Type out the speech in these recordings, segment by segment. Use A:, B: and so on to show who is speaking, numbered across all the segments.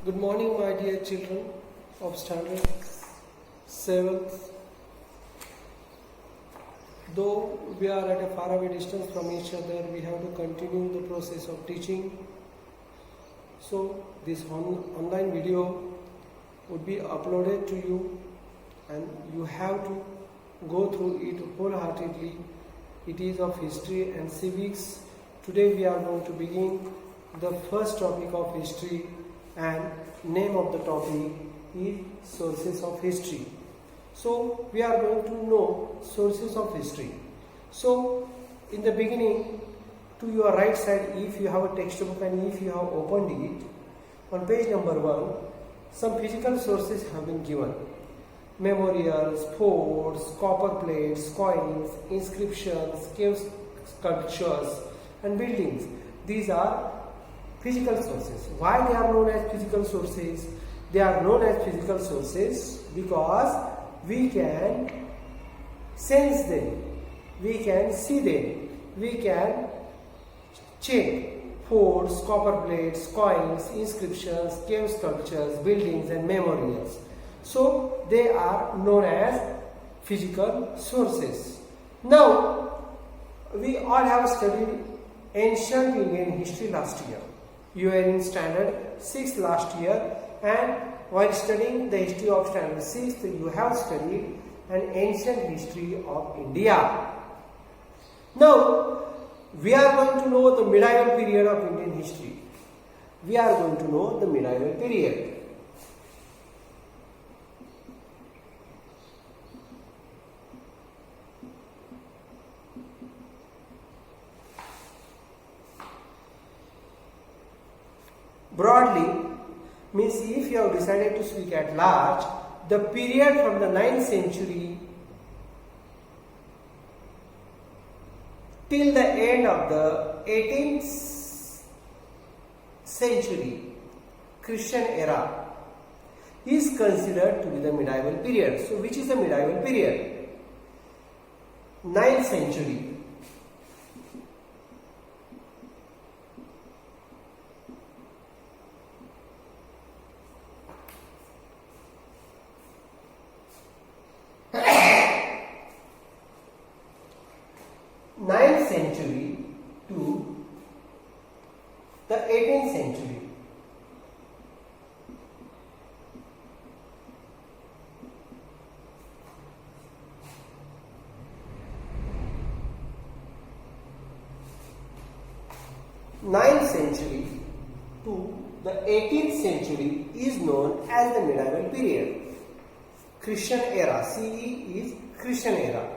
A: Good morning, my dear children of standard 7th. Though we are at a faraway distance from each other, we have to continue the process of teaching. So, this online video would be uploaded to you and you have to go through it wholeheartedly. It is of history and civics. Today we are going to begin the first topic of history, and name of the topic is sources of history. So we are going to know sources of history. So in the beginning, to your right side, if you have a textbook and if you have opened it, on page number 1, some physical sources have been given. Memorials, forts, copper plates, coins, inscriptions, cave sculptures and buildings. These are physical sources. Why they are known as physical sources? They are known as physical sources because we can sense them, we can see them, we can check forts, copper plates, coins, inscriptions, cave sculptures, buildings and memorials. So they are known as physical sources. Now we all have studied ancient Indian history last year. You are in standard 6 last year, and while studying the history of standard 6, you have studied an ancient history of India. Now we are going to know the medieval period of Indian history. We are going to know the medieval period. Broadly, means if you have decided to speak at large, the period from the 9th century till the end of the 18th century Christian era is considered to be the medieval period. So which is the medieval period? 9th century. Century to the 18th century. Ninth century to the 18th century is known as the medieval period. Christian era. CE is Christian era.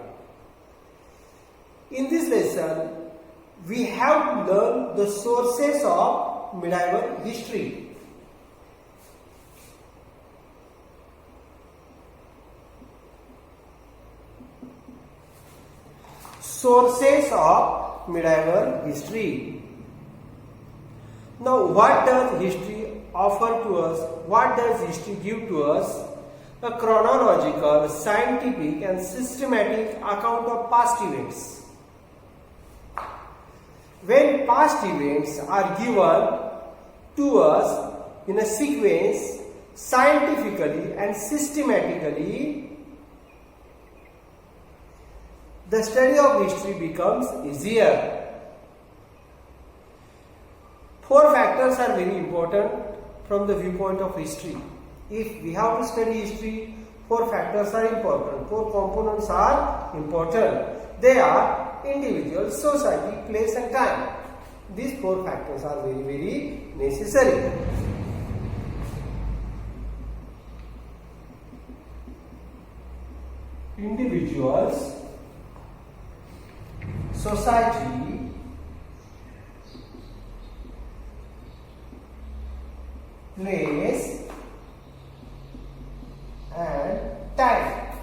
A: In this lesson, we have to learn the sources of medieval history. Sources of medieval history. Now, what does history offer to us? What does history give to us? A chronological, scientific and systematic account of past events. When past events are given to us in a sequence, scientifically and systematically, the study of history becomes easier. 4 factors are very important from the viewpoint of history. If we have to study history, 4 factors are important. 4 components are important. They are individual, society, place and time. These 4 factors are very, very necessary. Individuals, society, place and time.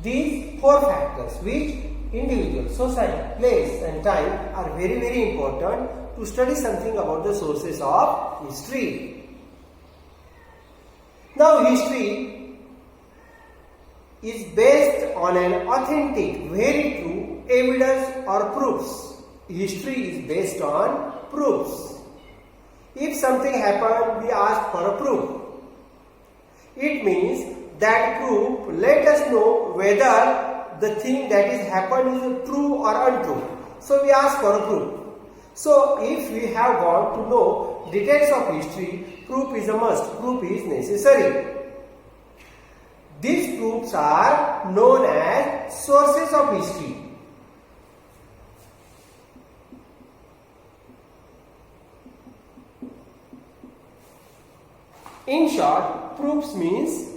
A: These 4 factors, which individual, society, place and time, are very, very important to study something about the sources of history. Now, history is based on an authentic, very true evidence or proofs. History is based on proofs. If something happened, we ask for a proof. It means that proof let us know whether the thing that is happened is true or untrue. So we ask for a proof. So if we have got to know details of history, proof is a must, proof is necessary. These proofs are known as sources of history. In short, proofs means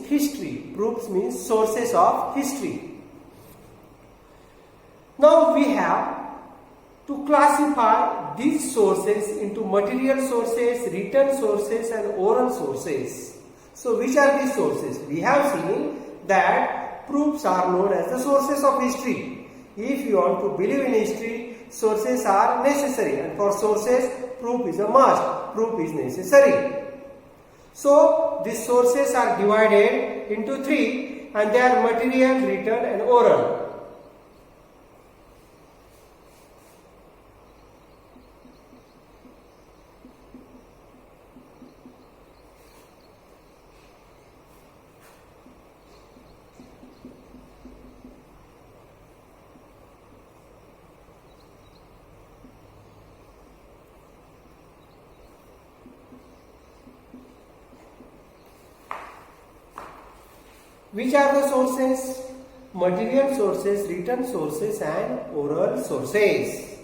A: history. Proofs means sources of history. Now we have to classify these sources into material sources, written sources and oral sources. So which are these sources? We have seen that proofs are known as the sources of history. If you want to believe in history, sources are necessary, and for sources, proof is a must, proof is necessary. So these sources are divided into three, and they are material, written and oral. Which are the sources? Material sources, written sources and oral sources.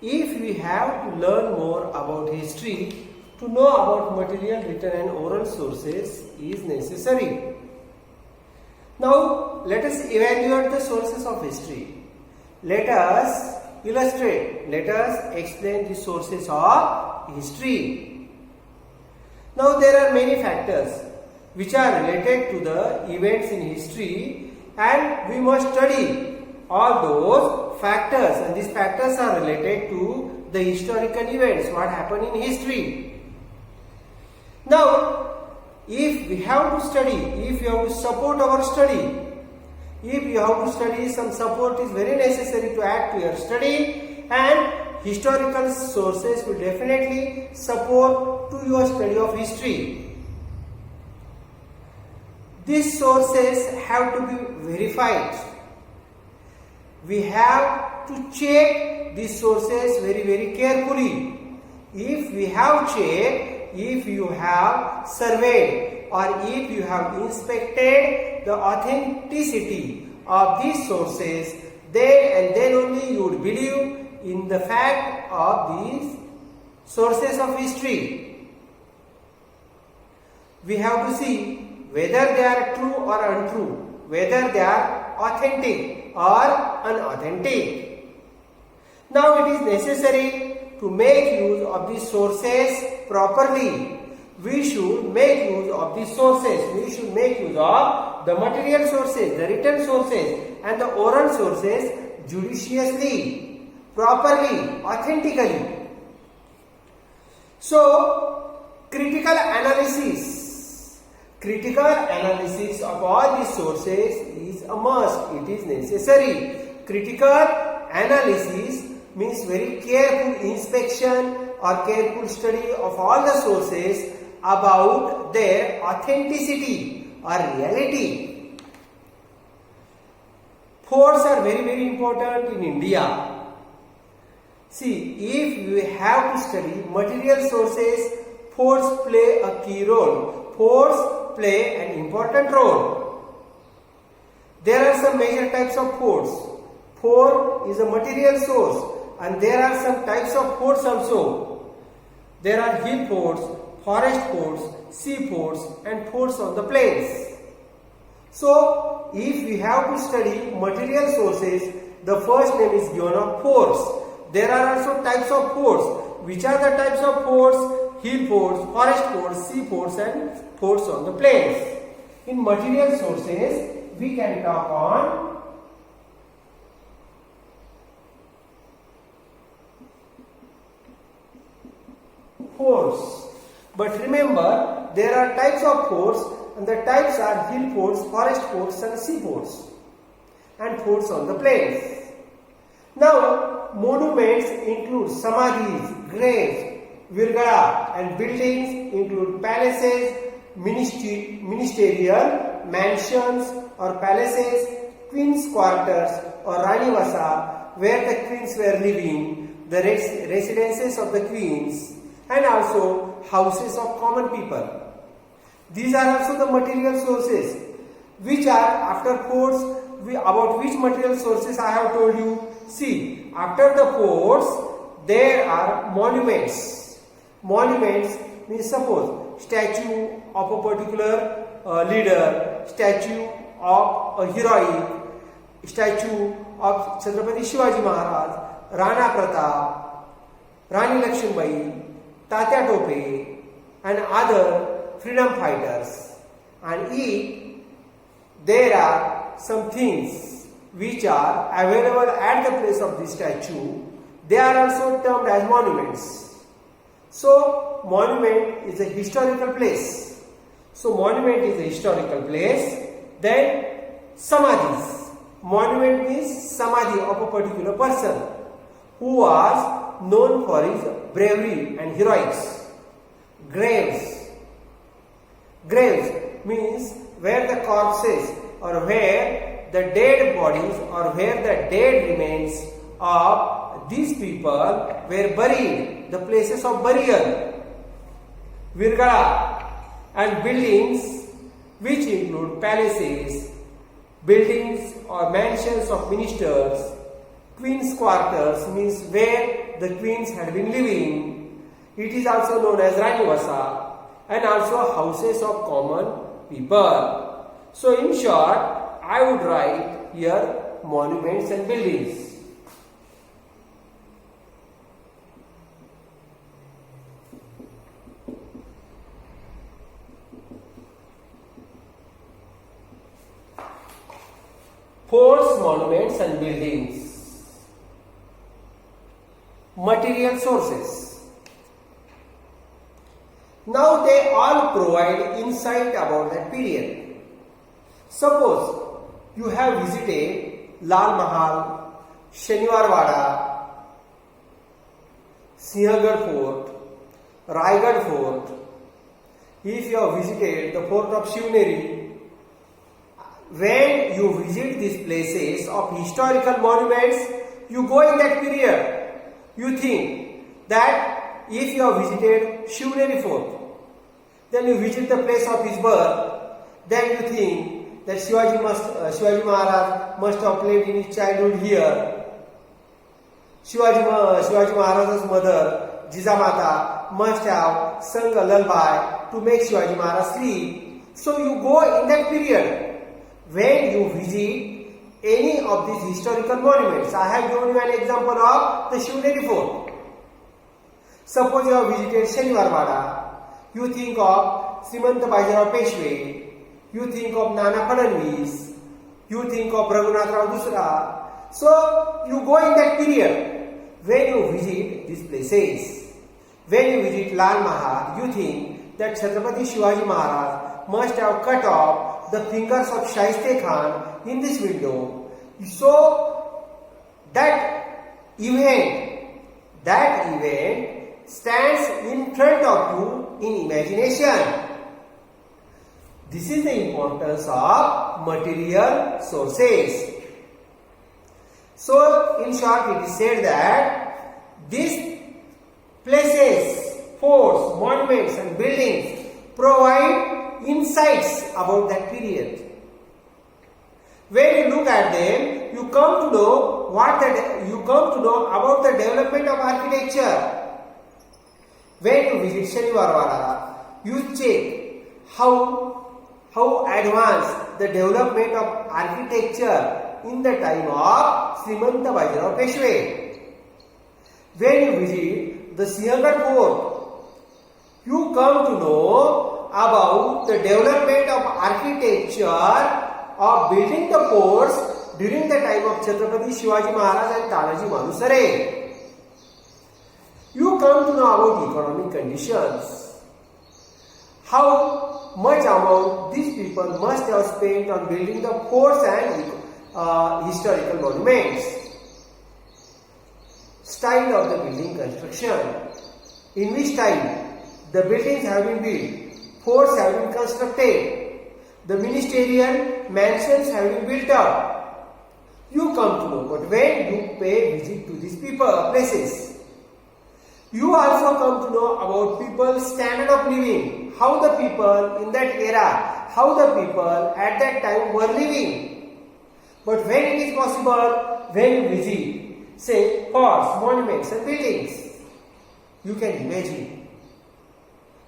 A: If we have to learn more about history, to know about material, written and oral sources is necessary. Now let us evaluate the sources of history. Let us illustrate, let us explain the sources of history. Now there are many factors which are related to the events in history, and we must study all those factors, and these factors are related to the historical events, what happened in history. Now if we have to study, if you have to support our study, if you have to study, some support is very necessary to add to your study, and historical sources will definitely support to your study of history. These sources have to be verified. We have to check these sources very carefully. If we have checked, if you have surveyed or if you have inspected the authenticity of these sources, then and then only you would believe in the fact of these sources of history. We have to see whether they are true or untrue, whether they are authentic or unauthentic. Now it is necessary to make use of these sources properly. We should make use of these sources. We should make use of the material sources, the written sources and the oral sources judiciously, properly, authentically. So, critical analysis of all these sources is a must, it is necessary. Critical analysis means very careful inspection or careful study of all the sources about their authenticity or reality. Forts are very important in India. See, if we have to study material sources, forts play a key role. Forts play an important role. There are some major types of forts. Fort is a material source, and there are some types of forts also. There are hill forts, forest forts, sea forts and forts on the plains. So, if we have to study material sources, the first name is given of forts. There are also types of forts. Which are the types of forts? Hill forts, forest forts, sea forts and forts on the plains. In material sources, we can talk on forts. But remember, there are types of forts, and the types are hill forts, forest forts and sea forts and forts on the plains. Now, monuments include samadhis, graves, virgala, and buildings include palaces, ministerial mansions or palaces, queen's quarters or Ranivasa, where the queens were living, the residences of the queens, and also houses of common people. These are also the material sources which are after forts. About which material sources I have told you. See, after the forts there are monuments. Monuments means suppose statue of a particular leader, statue of a heroic, statue of Chhatrapati Shivaji Maharaj, Rana Pratap, Rani Lakshmibai, Tatya Tope, and other freedom fighters. And if there are some things which are available at the place of this statue, they are also termed as monuments. So, monument is a historical place. So, monument is a historical place. Then, samadhis. Monument means samadhi of a particular person who was known for his bravery and heroics. Graves. Graves means where the corpses or where the dead bodies or where the dead remains of these people were buried, the places of burial. Virgala, and buildings which include palaces, buildings or mansions of ministers. Queen's quarters means where the queens had been living. It is also known as Ranivasa, and also houses of common people. So in short, I would write here monuments and buildings. Forts, monuments and buildings. Material sources. Now they all provide insight about that period. Suppose you have visited Lal Mahal, Shaniwar Wada, Sinhgarh Fort, Raigad Fort. If you have visited the fort of Shivneri, when you visit these places of historical monuments, you go in that period. You think that if you have visited Shivneri Fort, then you visit the place of his birth, then you think that Shivaji Maharaj must have played in his childhood here. Shivaji Maharaj's mother, Jijamata, must have sung a lullaby to make Shivaji Maharaj sleep. So you go in that period. When you visit any of these historical monuments, I have given you an example of the Shivneri Fort. Suppose you have visited Shaniwar Wada, you think of Srimant Bajirao Peshwe, you think of Nana Fadnavis, you think of Raghunath Rao Dusra. So you go in that period when you visit these places. When you visit Lal Mahal, you think that Chhatrapati Shivaji Maharaj must have cut off the fingers of Shaiste Khan in this window. So that event stands in front of you in imagination. This is the importance of material sources. So in short, it is said that these places, forts, monuments and buildings provide insights about that period. When you look at them, you come to know about the development of architecture. When you visit Shaniwar Wada, you check how advanced the development of architecture in the time of Srimanta Bajirao Peshwe. When you visit the Sinhgarh Fort, you come to know about the development of architecture of building the forts during the time of Chhatrapati Shivaji Maharaj and Tanaji Manusare. You come to know about economic conditions. How much amount these people must have spent on building the forts and historical monuments. style of the building construction. In which style? The buildings have been built, forts have been constructed, the ministerial mansions have been built up. You come to know, but when you pay visit to these places, you also come to know about people's standard of living, how the people in that era, how the people at that time were living. But when it is possible, when you visit, say, forts, monuments and buildings, you can imagine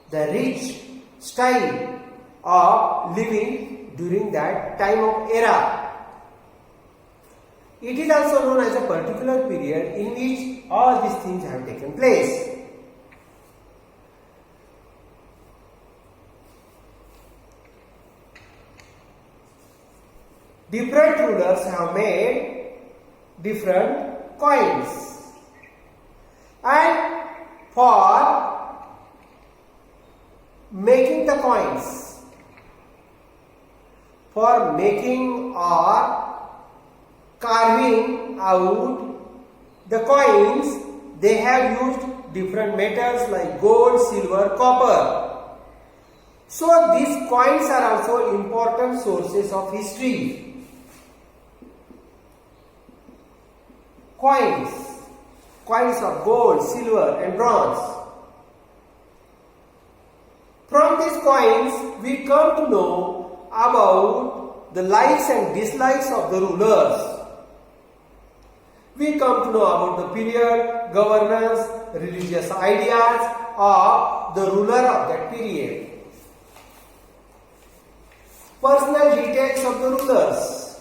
A: the rich style of living during that time of era. It is also known as a particular period in which all these things have taken place. Different rulers have made different coins, and for making the coins, for making or carving out the coins, they have used different metals like gold, silver, copper. So these coins are also important sources of history. Coins of gold, silver and bronze. From these coins, we come to know about the likes and dislikes of the rulers. We come to know about the period, governance, religious ideas of the ruler of that period. Personal details of the rulers.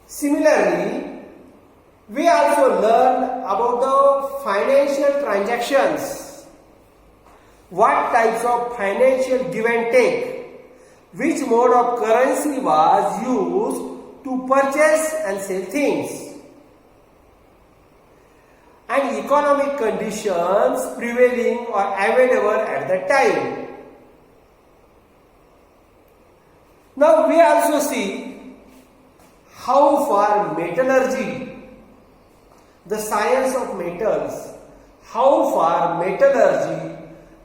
A: Similarly, we also learn about the financial transactions. What types of financial give and take? Which mode of currency was used to purchase and sell things? And economic conditions prevailing or available at that time. Now we also see how far metallurgy, the science of metals, how far metallurgy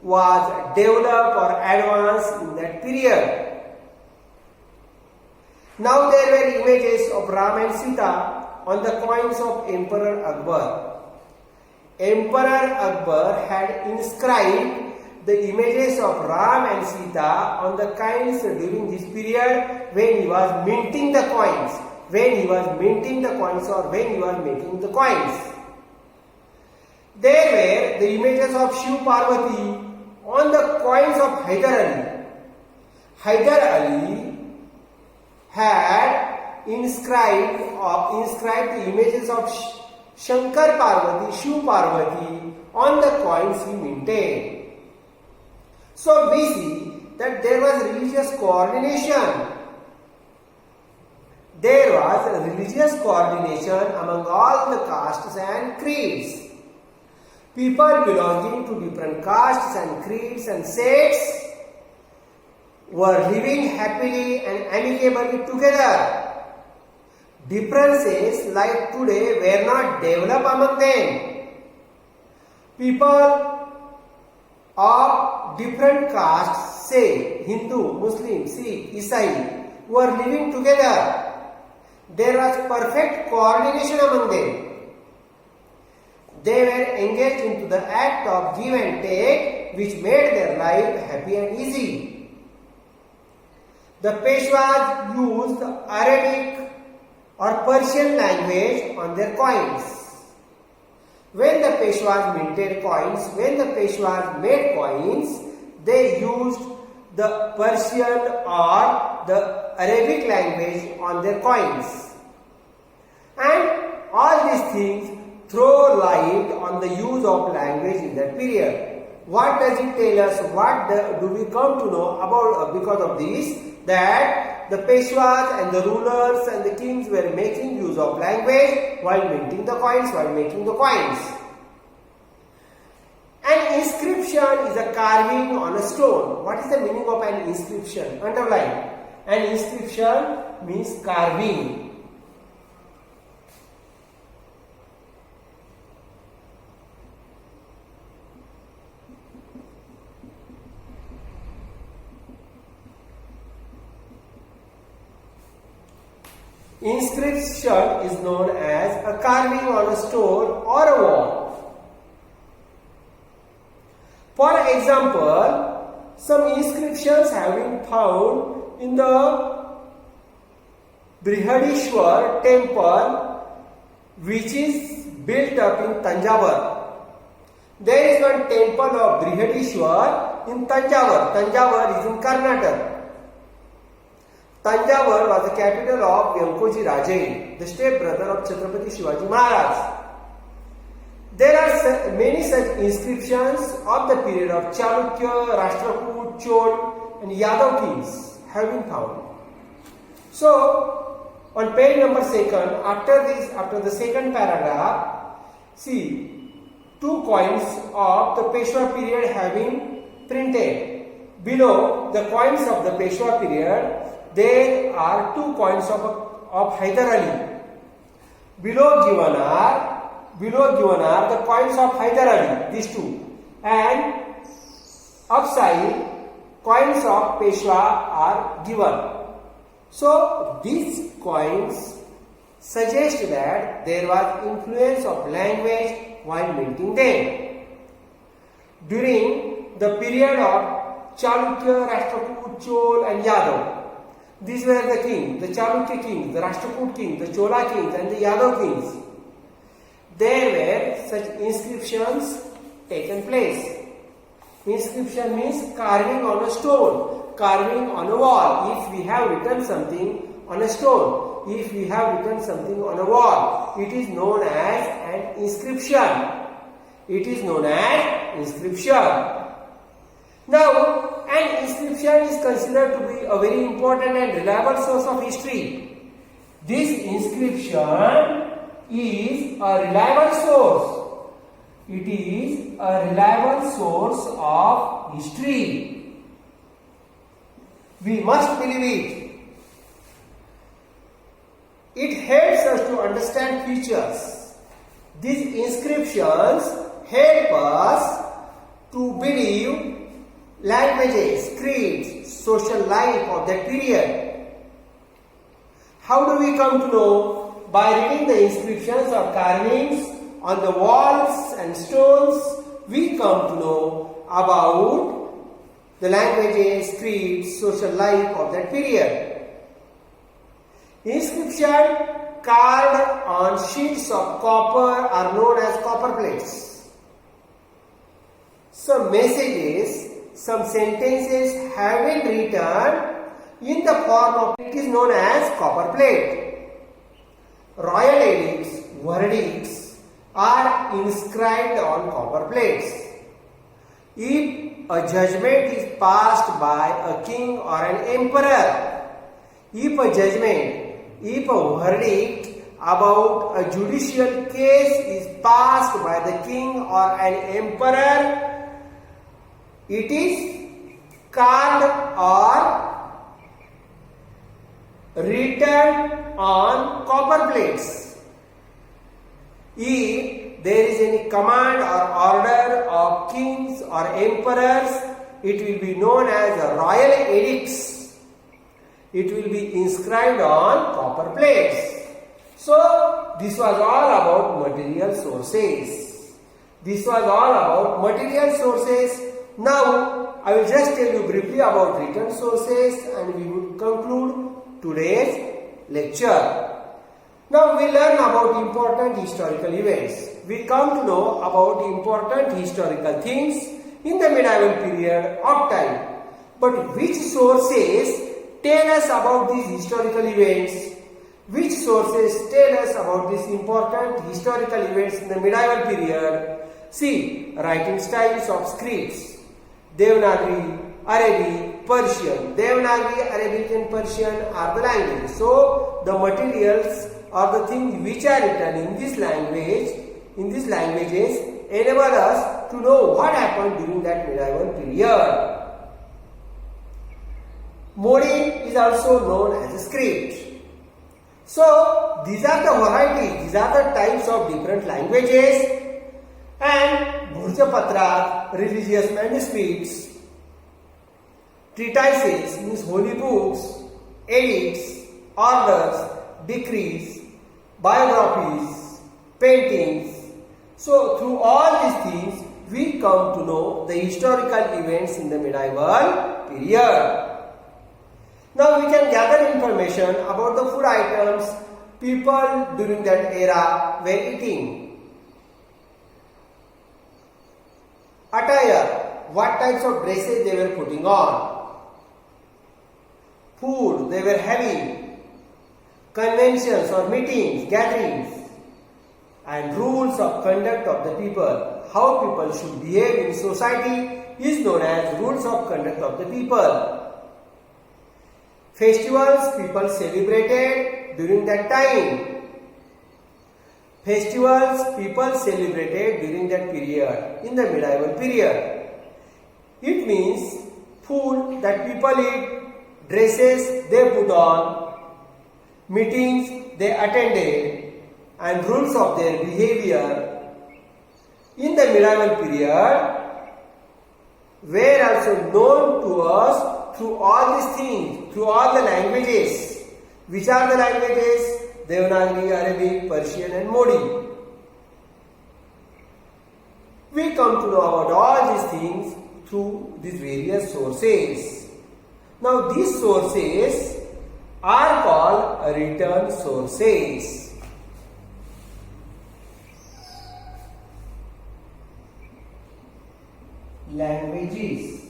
A: was developed or advanced in that period. Now there were images of Ram and Sita on the coins of Emperor Akbar. Emperor Akbar had inscribed the images of Ram and Sita on the coins during this period when he was minting the coins. When he was minting the coins or when he was making the coins. There were the images of Shiv Parvati on the coins of Hyder Ali. Hyder Ali had inscribed the images of Shankar Parvati, Shiv Parvati on the coins he minted. So we see that there was religious coordination. There was religious coordination among all the castes and creeds. People belonging to different castes and creeds and sects were living happily and amicably together. Differences like today were not developed among them. People of different castes, say Hindu, Muslim, Sikh, Isai, were living together. There was perfect coordination among them. They were engaged into the act of give and take, which made their life happy and easy. The Peshwas used Arabic or Persian language on their coins. When the Peshwas minted coins, when the Peshwas made coins, they used the Persian or the Arabic language on their coins. And all these things throw light on the use of language in that period. What does it tell us? What do we come to know about because of this? That the Peshwas and the rulers and the kings were making use of language while minting the coins, while making the coins. An inscription is a carving on a stone. What is the meaning of an inscription? Underline. An inscription means carving. Inscription is known as a carving on a stone or a wall. For example, some inscriptions have been found in the Brihadishwar temple, which is built up in Tanjavur. There is one temple of Brihadishwar in Tanjavur. Tanjavur is in Karnataka. Tanjavur was the capital of Vyankoji Raje, the stepbrother of Chhatrapati Shivaji Maharaj. There are many such inscriptions of the period of Chalukya, Rashtrakoot, Chol and Yadav kings have been found. So, on page number 2nd, after the second paragraph, see, 2 coins of the Peshwa period have been printed. Below the coins of the Peshwa period, there are 2 coins of Hyder Ali. Below given are the coins of Hyder Ali, these 2, and upside coins of Peshwa are given. So these coins suggest that there was influence of language while minting them. During the period of Chalukya, Rashtrakoot, Chol and Yadav, these were the kings, the Chalukya kings, the Rashtrakoot kings, the Chola kings and the Yadav kings. There were such inscriptions taken place. Inscription means carving on a stone, carving on a wall. If we have written something on a stone, if we have written something on a wall, it is known as an inscription. It is known as inscription. Now, an inscription is considered to be a very important and reliable source of history. This inscription is a reliable source. It is a reliable source of history. We must believe it. It helps us to understand futures. These inscriptions help us to believe languages, creeds, social life of that period. How do we come to know? By reading the inscriptions or carvings on the walls and stones, we come to know about the languages, creeds, social life of that period. Inscription carved on sheets of copper are known as copper plates. Some messages, some sentences have been written in the form of it is known as copper plate. Royal edicts, verdicts are inscribed on copper plates. If a judgment is passed by a king or an emperor, if a verdict about a judicial case is passed by the king or an emperor, it is carved or written on copper plates. If there is any command or order of kings or emperors, it will be known as a royal edicts. It will be inscribed on copper plates. So, this was all about material sources. This was all about material sources. Now, I will just tell you briefly about written sources and we will conclude today's lecture. Now we learn about important historical events. We come to know about important historical things in the medieval period of time. But which sources tell us about these historical events? Which sources tell us about these important historical events in the medieval period? See, writing styles of scripts. Devanagari, Arabic, Persian. Devanagari, Arabic and Persian are the languages. So, the materials or the things which are written in this languages enable us to know what happened during that medieval period. Modi is also known as a script. So, these are the varieties, these are the types of different languages. And Bhurjapatra, religious manuscripts, treatises means holy books, edicts, orders, decrees, biographies, paintings. So through all these things we come to know the historical events in the medieval period. Now we can gather information about the food items people during that era were eating. Attire, what types of dresses they were putting on. Food they were having. Conventions or meetings, gatherings. And rules of conduct of the people. How people should behave in society is known as rules of conduct of the people. Festivals people celebrated during that time. Festivals people celebrated during that period, in the medieval period. It means food that people eat, dresses they put on, meetings they attended, and rules of their behavior in the medieval period were also known to us through all these things, through all the languages. Which are the languages? Devanagari, Arabic, Persian and Modi. We come to know about all these things through these various sources. Now these sources are called written sources. Languages.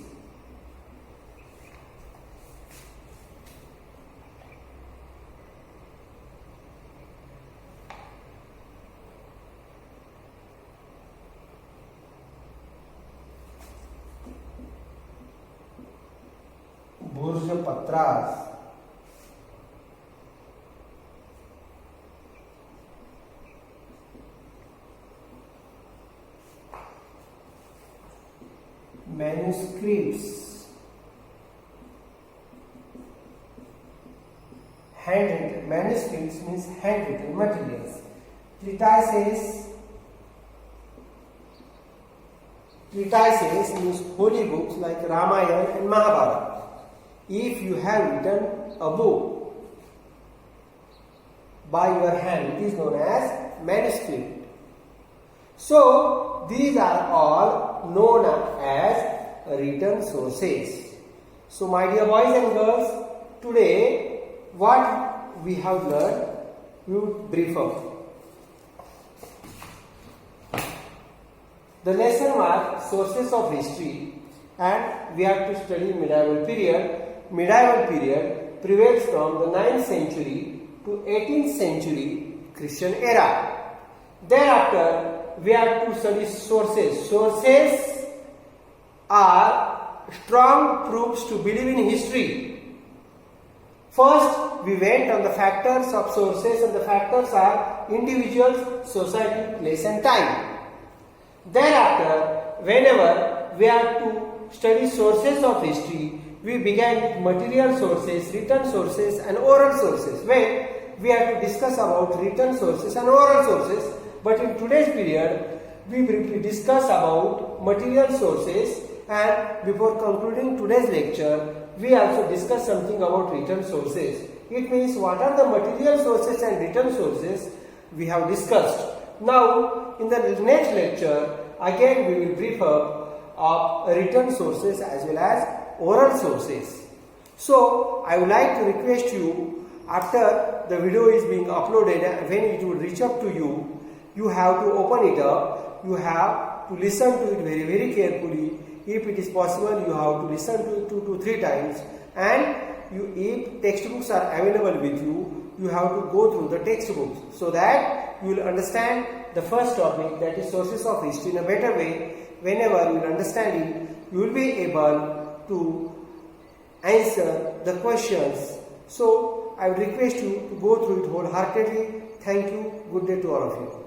A: Bhurjapatras. Manuscripts. Handwritten. Manuscripts means handwritten materials. Treatises. Treatises means holy books like Ramayana and Mahabharata. If you have written a book by your hand, it is known as manuscript. So these are all known as written sources. So my dear boys and girls, today what we have learned, we will brief up. The lesson was sources of history, and we have to study medieval period. Medieval period prevails from the 9th century to 18th century Christian era. Thereafter, we have to study sources. Sources are strong proofs to believe in history. First, we went on the factors of sources, and the factors are individuals, society, place and time. Thereafter, whenever we have to study sources of history, we began with material sources, written sources and oral sources, where we have to discuss about written sources and oral sources. But in today's period, we briefly discuss about material sources, and before concluding today's lecture, we also discuss something about written sources. It means what are the material sources and written sources we have discussed. Now, in the next lecture, again we will brief up of written sources as well as oral sources. So I would like to request you, after the video is being uploaded and when it will reach up to you, you have to open it up, you have to listen to it very very carefully. If it is possible, you have to listen to it 2 to 3 times, and if textbooks are available with you, you have to go through the textbooks so that you will understand the first topic, that is sources of history, in a better way. Whenever you will understand it, you will be able to answer the questions. So I would request you to go through it wholeheartedly. Thank you. Good day to all of you.